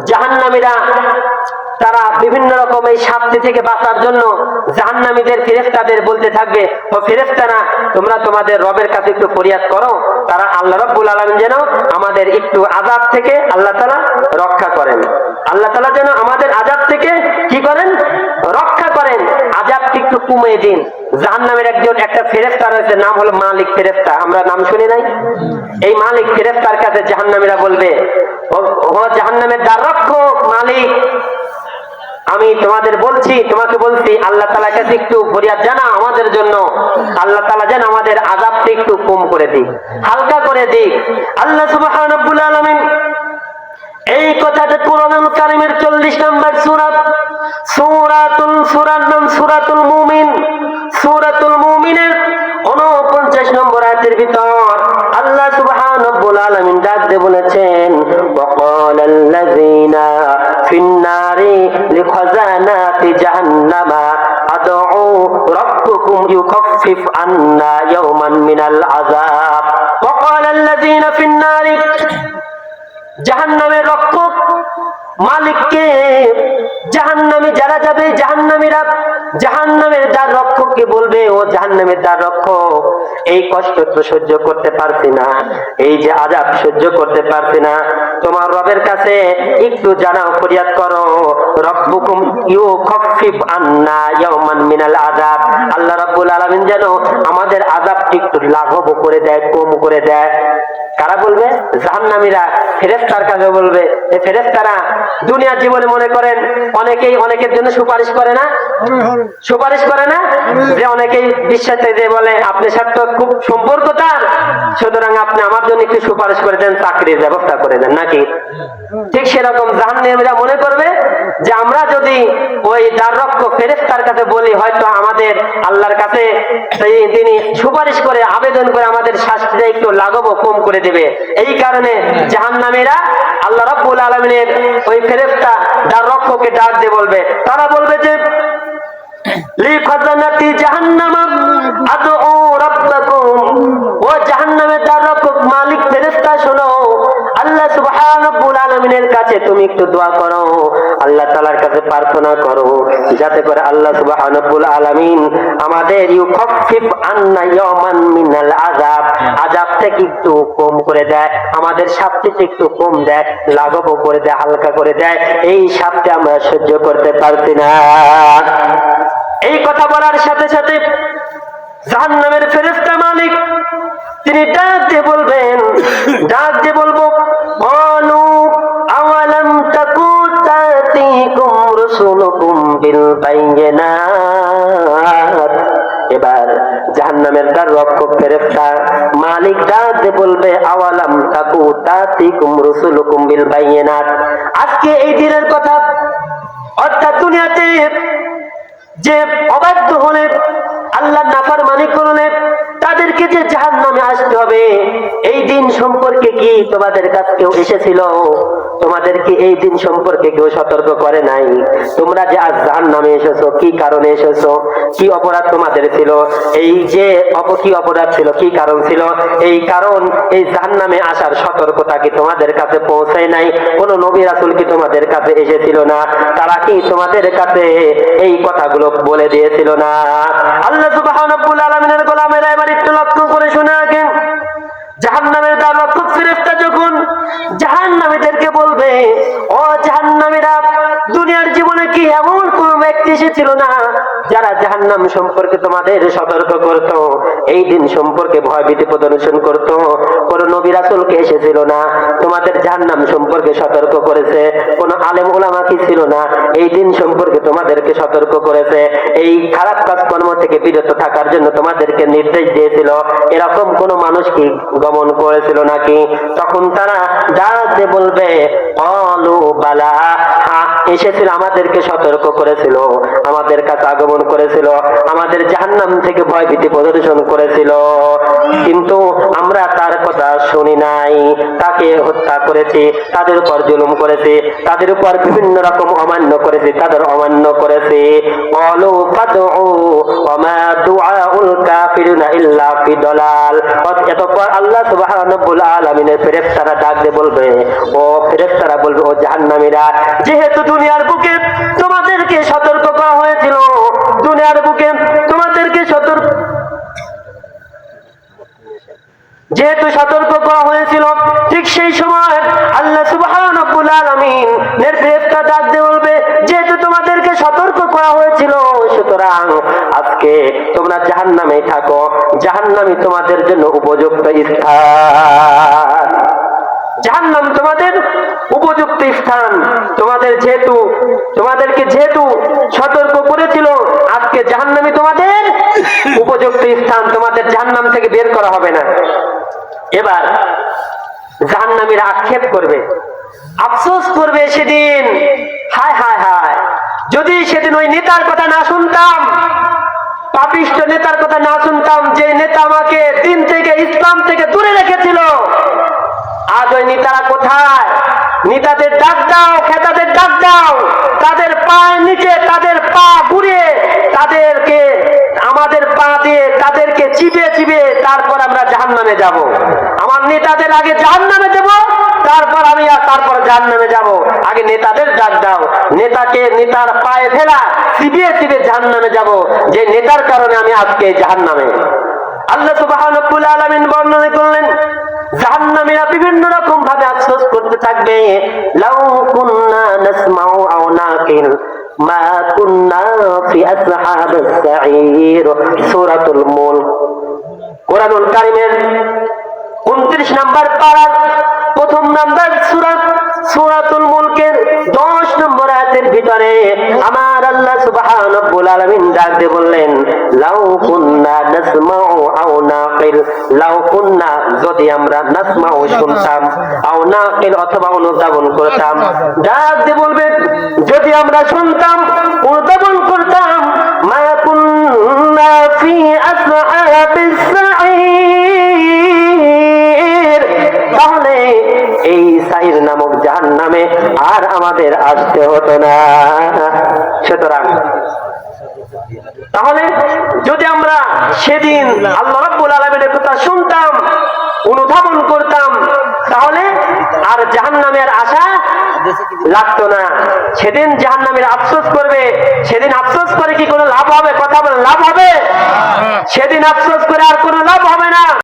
জাহান্নামীরা তারা বিভিন্ন রকমের শাস্তি থেকে বাঁচার জন্য জাহান্নামীদের ফেরেশতাদের বলতে থাকবে, ও ফেরেশতারা তোমরা তোমাদের রবের কাছে একটু ফরিয়াদ করো, তারা আল্লাহ রাব্বুল আলামিন যেন আমাদের একটু আযাব থেকে আল্লাহ তাআলা রক্ষা করেন। আল্লাহ তাআলা যেন আমাদের আযাব থেকে কি করেন? রক্ষা করেন, আযাবকে একটু কমিয়ে দিন। জাহান্নামের একটা ফেরেশতা রয়েছে, নাম হলো মালিক ফেরেশতা, আমরা নাম শুনি নাই? এই মালিক ফেরেশতার কাছে জাহান্নামীরা বলবে, ও জাহান্নামের দ্বাররক্ষক মালিক, আমি তোমাকে বলছি আল্লাহ তাআলার কাছে একটু ফরিয়াদ জানা আমাদের জন্য, আল্লাহ তাআলা যেন আমাদের আযাবটা একটু কম করে দিক, হালকা করে দিক। আল্লাহ সুবহানাহু ওয়া তাআলা এই কথাটা কোরআনুল কারীমের 40 নম্বর সূরার নাম সূরাতুল মুমিন, সূরাতুল মুমিনের 49 নম্বর আয়াতের ভিতর আল্লাহ সুবহানাহু ওয়া তাআলা ডাক দিয়ে বলেছেন, ওয়াকালাল্লাযীনা ফিন্নারি লিখাজানাতি জাহান্নামা আদউ রাব্বুকুম ইউখাফফিফ আন্না ইয়াওমান মিনাল আযাব। ওয়াকালাল্লাযীনা ফিন্নারি, জাহান্নামের রক্ষক মালিককে জাহান্নামে যারা যাবে, জাহান্নামীরা জাহান্নামের দ্বার রক্ষককে বলবে, ও জাহান্নামের দ্বার রক্ষক, এই কষ্ট তো সহ্য করতে পারছি না, এই যে আযাব সহ্য করতে পারছি না, তোমার রবের কাছে একটু জানাও, ফরিয়াদ করো, রব্বুকুম ইউখাফফিফ আন্না ইয়াওমান মিনাল আযাব, আল্লাহ রাব্বুল আলামিন যেন আমাদের আযাব একটু লাঘব করে দেয়, কম করে দেয়। কারা বলবে? জাহান্নামীরা ফেরেশতার কাছে বলবে। এই ফেরেশতারা দুনিয়ার জীবনে মনে করেন অনেকেই অনেকের জন্য সুপারিশ করে না, যে অনেকেই বিশ্বাসে যে বলে আপনার সাথে তো খুব সম্পর্ক তার, সুতরাং আপনি আমার জন্য একটু সুপারিশ করে দেন, চাকরির ব্যবস্থা করে দেন নাকি। ঠিক সেরকম জাহান্নামীরা মনে করবে যে আমরা যদি ওই দ্বাররক্ষক ফেরেশতার কাছে বলি, হয়তো আমাদের আল্লাহর কাছে তিনি সুপারিশ করে আবেদন করে আমাদের শাস্তিটা একটু লাঘব কম করে দেবে। এই কারণে জাহান্নামীরা আল্লাহ রাব্বুল আলামিনের ওই ফেরেশতা দ্বাররক্ষককে ডাক দিয়ে বলবে, তারা বলবে যে লিখাজানাতি জাহান্নামা আদউ রাব্বাকুম, ও জাহান্নামের দ্বাররক্ষক মালিক ফেরেশতা শোনো, আল্লাহ সুবহানাহু ওয়া আলামিনের কাছে তুমি একটু দোয়া করো, আল্লাহ তাআলার কাছে প্রার্থনা করো, যাতে করে আল্লাহ সুবহানাহু ওয়া আলামিন আমাদের ইউখাফফিফ আন্না ইয়াওমান মিনাল আযাব, আযাব থেকে একটু কম করে দেয়, আমাদের শাস্তিতে একটু কম দেয়, লাঘব করে দেয়, হালকা করে দেয়, এই শাস্তি আমরা সহ্য করতে পারছি না। এই কথা বলার সাথে সাথে জাহান্নামের ফেরেশতা মালিক তিনি ডাক দিয়ে বলবো, ক্বালু আওয়ালাম তাকু তাতিকুম রাসূলুকুম বিল বায়িনাত। এবার জাহান্নামের দ্বাররক্ষক ফেরেশতা মালিক ডাক দিয়ে বলবে, আওয়ালাম তাকু তাতিকুম রাসূলুকুম বিল বায়িনাত। আজকে এই দিনের কথা, অর্থাৎ দুনিয়াতে যে অবাধ্য হলে, আল্লাহ নাফরমানি করলে, তাদেরকে যে জাহান্নামে আসতে হবে, এই দিন সম্পর্কে কি তোমাদের কাছে কেউ এসেছিল? তোমাদেরকে এই দিন সম্পর্কে কেউ সতর্ক করে নাই? তোমরা যে আজ জাহান্নামে এসেছো, কি কারণে এসেছো? কি অপরাধ তোমাদের ছিল? এই যে কি অপরাধ ছিল, কি কারণ ছিল? এই কারণ, এই জাহান্নামে আসার সতর্কতা কি তোমাদের কাছে পৌঁছায় নাই? কোন নবী রাসূল কি তোমাদের কাছে এসেছিল না? তারা কি তোমাদের কাছে এই কথাগুলো বলে দিয়েছিল না? আল্লাহ সুবহানাহু ওয়া আলামিনের গোলামেরা এবার একটু লক্ষ্য করে শুনে রাখেন, জাহান্নামের দ্বাররক্ষক ফেরেশতা যখন জাহান্নামীদেরকে বলবে, ও জাহান্নামীরা, দুনিয়ার জীবনে কি এমন কোন ব্যক্তি এসেছিল না যারা জাহান্নাম সম্পর্কে তোমাদের সতর্ক করত, এই দিন সম্পর্কে ভয়ভীতি প্রদর্শন করত? কোন নবী রাসূলকে এসেছিল না তোমাদের জাহান্নাম সম্পর্কে সতর্ক করেছে? কোন আলেম উলামা কি ছিল না এই দিন সম্পর্কে তোমাদেরকে সতর্ক করেছে, এই খারাপ কাজকর্ম থেকে বিরত থাকার জন্য তোমাদেরকে নির্দেশ দিয়েছিল? এরকম কোন মানুষ কি গমন করেছিল নাকি? তখন তারা ডাক দিয়ে বলবে, ক্বালু বালা, হ্যাঁ এসেছিল, আমাদেরকে সতর্ক করেছিল, আমাদের কাছে আগমন করেছিল, আমাদের জাহান্নাম থেকে ভয়ভীতি প্রদর্শন করেছিল, কিন্তু আমরা তার কথা আমরা শুনি নাই, তাকে হত্যা করেছে, তাদের উপর জুলুম করেছে, তাদের উপর বিভিন্ন রকম অমান্য করেছে, তাদের অমান্য করেছে। ক্বালু ফাদউ ওয়া মা দুআউল কাফিরিনা ইল্লা ফি দালাল। অতঃপর আল্লাহ সুবহানাহু ওয়া আলামিনের ফেরেশতারা ডাক দিয়ে বলবে, ও ফেরেশতারা বলবে, ও জাহান্নামীরা, যেহেতু দুনিয়ার বুকে তোমাদেরকে সতর্ক করা হয়েছিল, দুনিয়ার বুকে তোমাদেরকে যেহেতু সতর্ক করা হয়েছিল, ঠিক সেই সময় আল্লাহ সুবহানাহু ওয়া আলামিন ফেরেশতা ডাক দিয়ে বলবে, যেহেতু তোমাদেরকে সতর্ক করা হয়েছিল, সুতরাং আজকে তোমরা জাহান্নামে থাকো, জাহান্নামই তোমাদের জন্য উপযুক্ত স্থান, জাহান্নাম তোমাদের উপযুক্ত স্থান। তোমাদেরকে যেহেতু সতর্ক করেছিল, আজকে জাহান্নামই তোমাদের উপযুক্ত স্থান, তোমাদের জাহান্নাম থেকে বের করা হবে না। এবার জাহান্নামীরা আক্ষেপ করবে, আফসোস করবে সেদিন, হায় হায় হায়, যদি সেদিন ওই নেতার কথা না শুনতাম, পাপিষ্ঠ নেতার কথা না শুনতাম, যে নেতা আমাকে দিন থেকে, ইসলাম থেকে দূরে রেখেছিল, আজ ওই নেতারা কোথায়? নেতাদের ডাক দাও, খেতাদের ডাক দাও, তাদের পায়ের নিচে তাদের পা ঘুরিয়ে, তাদেরকে আমাদের পা দিয়ে তাদেরকে চিবিয়ে চিবিয়ে তারপর আমরা জাহান্নামে যাব। আমার নেতাদের আগে জাহান্নামে দেব, তারপর জাহান্নামে যাব। আগে নেতাদের ডাক দাও, নেতার পায়ে ফেলা, চিবিয়ে চিবিয়ে জাহান্নামে যাব, যে নেতার কারণে আমি আজকে জাহান্নামে। আল্লাহ সুবহানাহু ওয়া আলামিন বর্ণনা করলেন, জাহান্নামীরা বিভিন্ন রকম ভাবে আফসোস করতে থাকবে, লাউ কুন্না নাসমাউ আও নাকিল মা কুন্না ফি আসহাবিস সাঈর। সূরাতুল মুলক, কোরআনুল কারীমের 29 নম্বর পারা, প্রথম নাম্বার সূরাতুল মুলকের 10 নম্বর আয়াতের ভিতরে আমার আল্লাহ সুবহানাহু ওয়া আলামিন ডাক দিয়ে বললেন, লাউ কুন্না নাসমাউ আও নাকিল, লাউ কুন্না, যদি আমরা নাসমাউ শুনতাম, আও নাকিল অথবা অনুধাবন করতাম, ডাক দিয়ে বলবে, যদি আমরা শুনতাম, অনুধাবন করতাম, মা কুন্না ফি আসহাবিস সাঈর, তাহলে এই সাইর নামক জাহান্নামে আর আমাদের আসতে হতো না। সুতরাং তাহলে যদি আমরা সেদিন আল্লাহ রাব্বুল আলামিনের কথা শুনতাম, অনুধাবন করতাম, তাহলে আর জাহান্নামের আশা লাগতো না। সেদিন জাহান্নামীরা আফসোস করবে, সেদিন আফসোস করে কি কোনো লাভ হবে? কথা বলে লাভ হবে? সেদিন আফসোস করে আর কোনো লাভ হবে না।